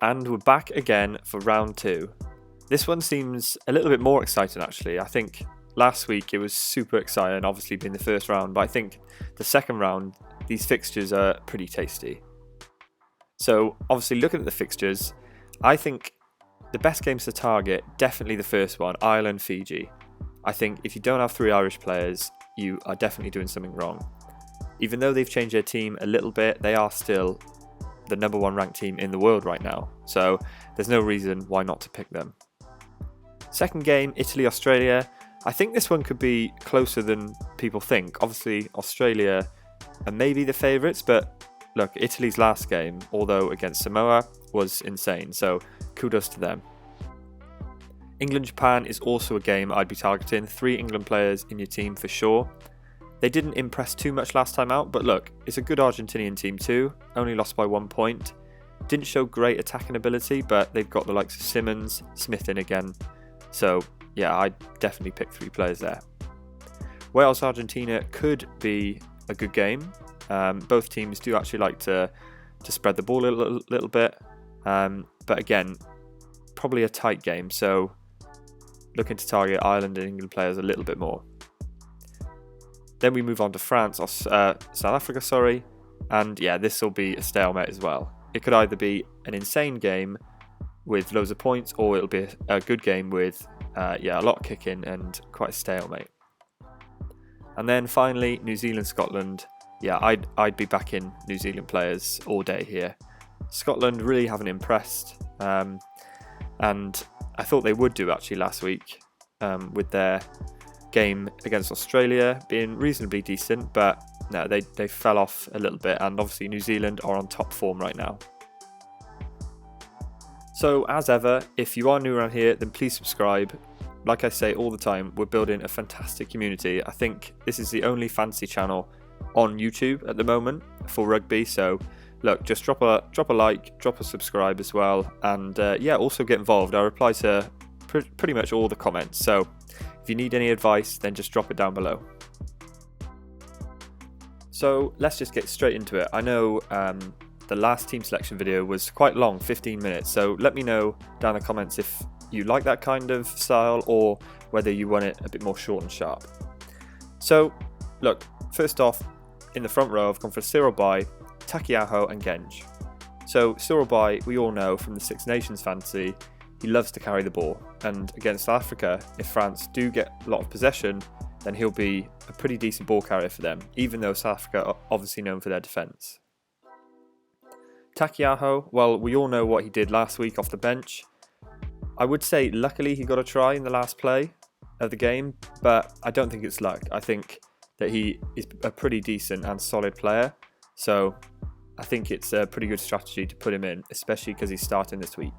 And we're back again for round 2. This one seems a little bit more exciting actually. I think last week it was super exciting, obviously being the first round, but I think the second round, these fixtures are pretty tasty. So obviously looking at the fixtures, I think the best games to target, definitely the first one, Ireland-Fiji. I think if you don't have 3 Irish players, you are definitely doing something wrong. Even though they've changed their team a little bit, they are still the number 1 ranked team in the world right now. So there's no reason why not to pick them. Second game, Italy-Australia. I think this one could be closer than people think. Obviously, Australia are maybe the favourites, but look, Italy's last game, although against Samoa, was insane. So kudos to them. England-Japan is also a game I'd be targeting. 3 England players in your team for sure. They didn't impress too much last time out, but look, it's a good Argentinian team too, only lost by 1 point. Didn't show great attacking ability, but they've got the likes of Simmons, Smith in again. So yeah, I'd definitely pick 3 players there. Wales-Argentina could be a good game. Both teams do actually like to spread the ball a little bit, but again, probably a tight game, so looking to target Ireland and England players a little bit more. Then we move on to France, or South Africa, and yeah, this will be a stalemate as well. It could either be an insane game with loads of points, or it'll be a good game with a lot of kicking and quite a stalemate. And then finally, New Zealand-Scotland. Yeah, I'd be backing New Zealand players all day here. Scotland really haven't impressed, and I thought they would do actually last week with their game against Australia being reasonably decent, but no, they fell off a little bit, and obviously New Zealand are on top form right now. So as ever, if you are new around here, then please subscribe. Like I say all the time, we're building a fantastic community. I think this is the only fantasy channel on YouTube at the moment for rugby, so look, just drop a like, drop a subscribe as well, and also get involved. I reply to pretty much all the comments, so if you need any advice, then just drop it down below. So let's just get straight into it. I know the last team selection video was quite long, 15 minutes, so let me know down in the comments if you like that kind of style or whether you want it a bit more short and sharp. So look, first off, in the front row I've gone for Cyril Bai, Takiaho and Genge. So Cyril Bai, we all know from the Six Nations fantasy, he loves to carry the ball, and against South Africa, if France do get a lot of possession, then he'll be a pretty decent ball carrier for them, even though South Africa are obviously known for their defence. Takiaho, well, we all know what he did last week off the bench. I would say luckily he got a try in the last play of the game, but I don't think it's luck. I think that he is a pretty decent and solid player, so I think it's a pretty good strategy to put him in, especially because he's starting this week.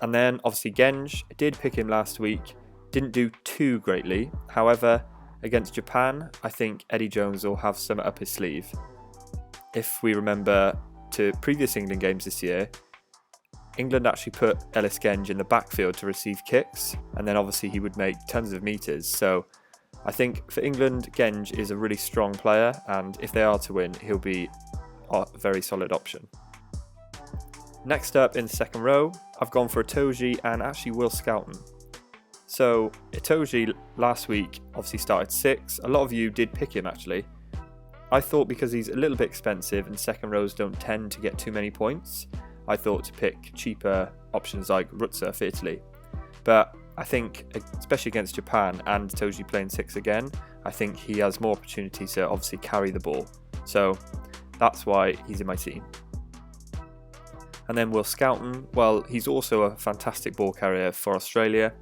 And then obviously Genge, did pick him last week, didn't do too greatly. However, against Japan, I think Eddie Jones will have some up his sleeve. If we remember to previous England games this year, England actually put Ellis Genge in the backfield to receive kicks, and then obviously he would make tons of meters. So I think for England, Genge is a really strong player, and if they are to win, he'll be a very solid option. Next up in the second row, I've gone for Itoje and actually Will Skelton. So Itoje last week obviously started 6. A lot of you did pick him actually. I thought because he's a little bit expensive and second rows don't tend to get too many points, I thought to pick cheaper options like Rutzer for Italy. But I think, especially against Japan and Itoje playing 6 again, I think he has more opportunity to obviously carry the ball. So that's why he's in my team. And then Will Skelton, well, he's also a fantastic ball carrier for Australia.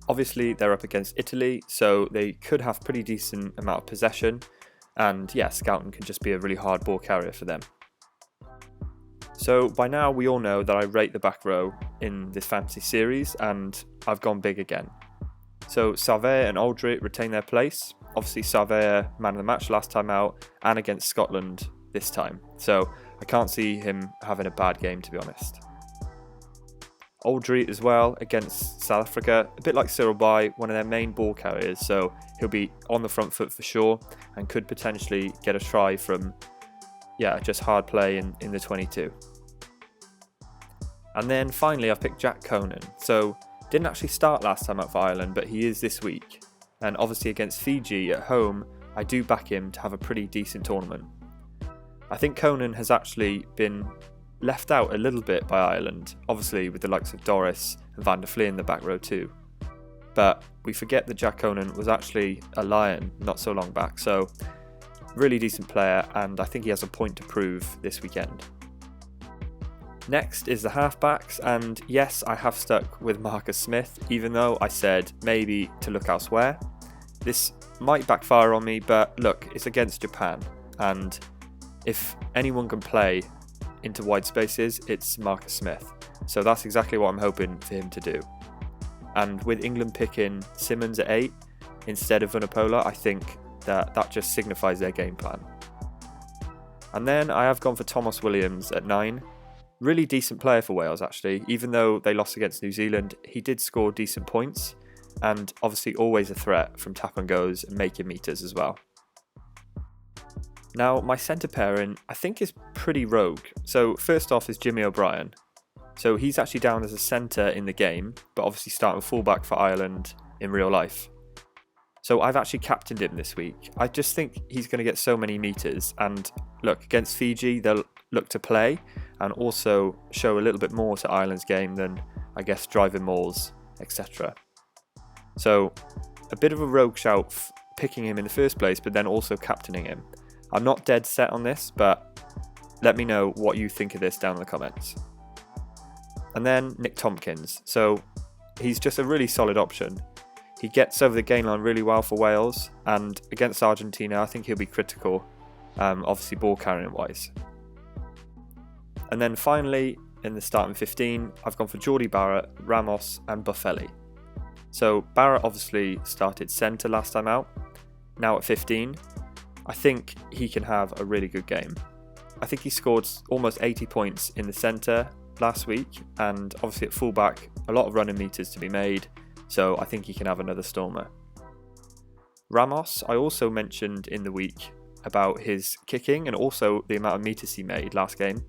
Obviously, they're up against Italy, so they could have pretty decent amount of possession. And yeah, Skelton can just be a really hard ball carrier for them. So by now, we all know that I rate the back row in this fantasy series, and I've gone big again. So Salvea and Aldrit retain their place. Obviously, Salvea, man of the match last time out, and against Scotland this time. So I can't see him having a bad game, to be honest. Aldrit as well against South Africa, a bit like Cyril Bai, one of their main ball carriers, so he'll be on the front foot for sure and could potentially get a try from just hard play in the 22. And then finally I've picked Jack Conan. So didn't actually start last time out for Ireland, but he is this week. And obviously against Fiji at home, I do back him to have a pretty decent tournament. I think Conan has actually been left out a little bit by Ireland, obviously with the likes of Doris and Van der Vliet in the back row too. But we forget that Jack Conan was actually a Lion not so long back, so really decent player, and I think he has a point to prove this weekend. Next is the halfbacks, and yes, I have stuck with Marcus Smith, even though I said maybe to look elsewhere. This might backfire on me, but look, it's against Japan, and if anyone can play into wide spaces, it's Marcus Smith. So that's exactly what I'm hoping for him to do. And with England picking Simmons at 8 instead of Vunipola, I think that just signifies their game plan. And then I have gone for Thomas Williams at 9. Really decent player for Wales actually. Even though they lost against New Zealand, he did score decent points, and obviously always a threat from tap and goes and making meters as well. Now my centre pairing I think is pretty rogue. So first off is Jimmy O'Brien. So he's actually down as a centre in the game, but obviously starting fullback for Ireland in real life. So I've actually captained him this week. I just think he's going to get so many meters, and look, against Fiji they'll look to play and also show a little bit more to Ireland's game than, I guess, driving mauls, etc. So a bit of a rogue shout picking him in the first place, but then also captaining him. I'm not dead set on this, but let me know what you think of this down in the comments. And then Nick Tompkins. So he's just a really solid option. He gets over the gain line really well for Wales, and against Argentina I think he'll be critical, obviously ball carrying wise. And then finally in the starting 15 I've gone for Jordi Barrett, Ramos and Buffelli. So Barrett obviously started centre last time out. Now at 15 I think he can have a really good game. I think he scored almost 80 points in the centre last week, and obviously at fullback a lot of running meters to be made, so I think he can have another stormer. Ramos I also mentioned in the week about his kicking and also the amount of meters he made last game,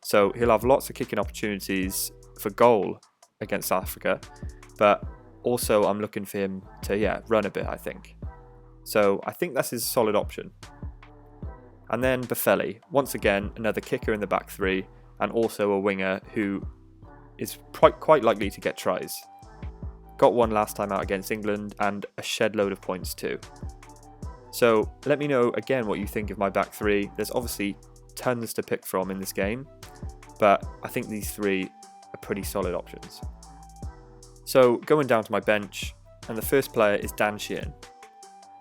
so he'll have lots of kicking opportunities for goal against South Africa, but also I'm looking for him to run a bit I think. So I think that's his solid option. And then Buffelli, once again another kicker in the back three and also a winger who is quite likely to get tries. Got one last time out against England and a shed load of points too. So let me know again what you think of my back three. There's obviously tons to pick from in this game, but I think these three are pretty solid options. So going down to my bench, and the first player is Dan Sheehan.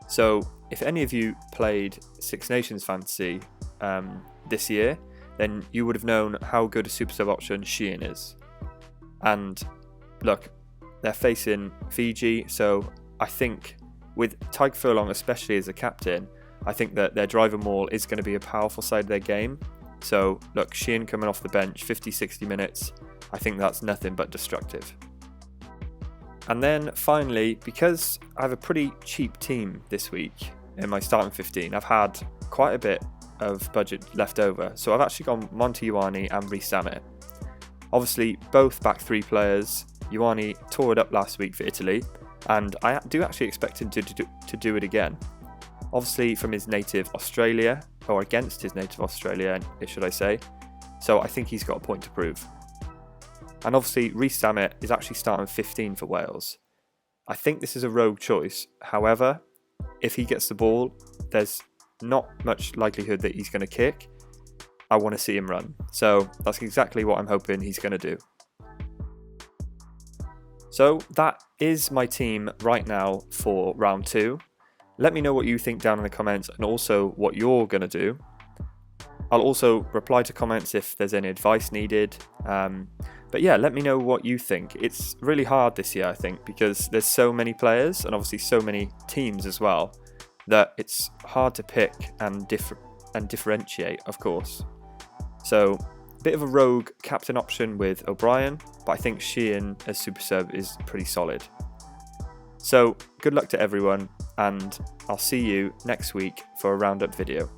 So if any of you played Six Nations Fantasy this year, then you would have known how good a super sub option Sheehan is. And look, they're facing Fiji, so I think with Tyke Furlong especially as a captain, I think that their driver maul is going to be a powerful side of their game. So look, Sheehan coming off the bench 50-60 minutes, I think that's nothing but destructive. And then finally, because I have a pretty cheap team this week in my starting 15, I've had quite a bit of budget left over. So I've actually gone Monty Ioane and Rhys Sammet. Obviously, both back three players. Ioane tore it up last week for Italy, and I do actually expect him to do it again. Obviously from his native Australia, or against his native Australia, should I say. So I think he's got a point to prove. And obviously Rhys Sammet is actually starting 15 for Wales. I think this is a rogue choice. However, if he gets the ball, there's not much likelihood that he's going to kick. I want to see him run. So that's exactly what I'm hoping he's going to do. So that is my team right now for round 2. Let me know what you think down in the comments and also what you're going to do. I'll also reply to comments if there's any advice needed. But yeah, let me know what you think. It's really hard this year, I think, because there's so many players and obviously so many teams as well, that it's hard to pick and differentiate, of course. So, a bit of a rogue captain option with O'Brien, but I think Sheehan as super sub is pretty solid. So, good luck to everyone, and I'll see you next week for a roundup video.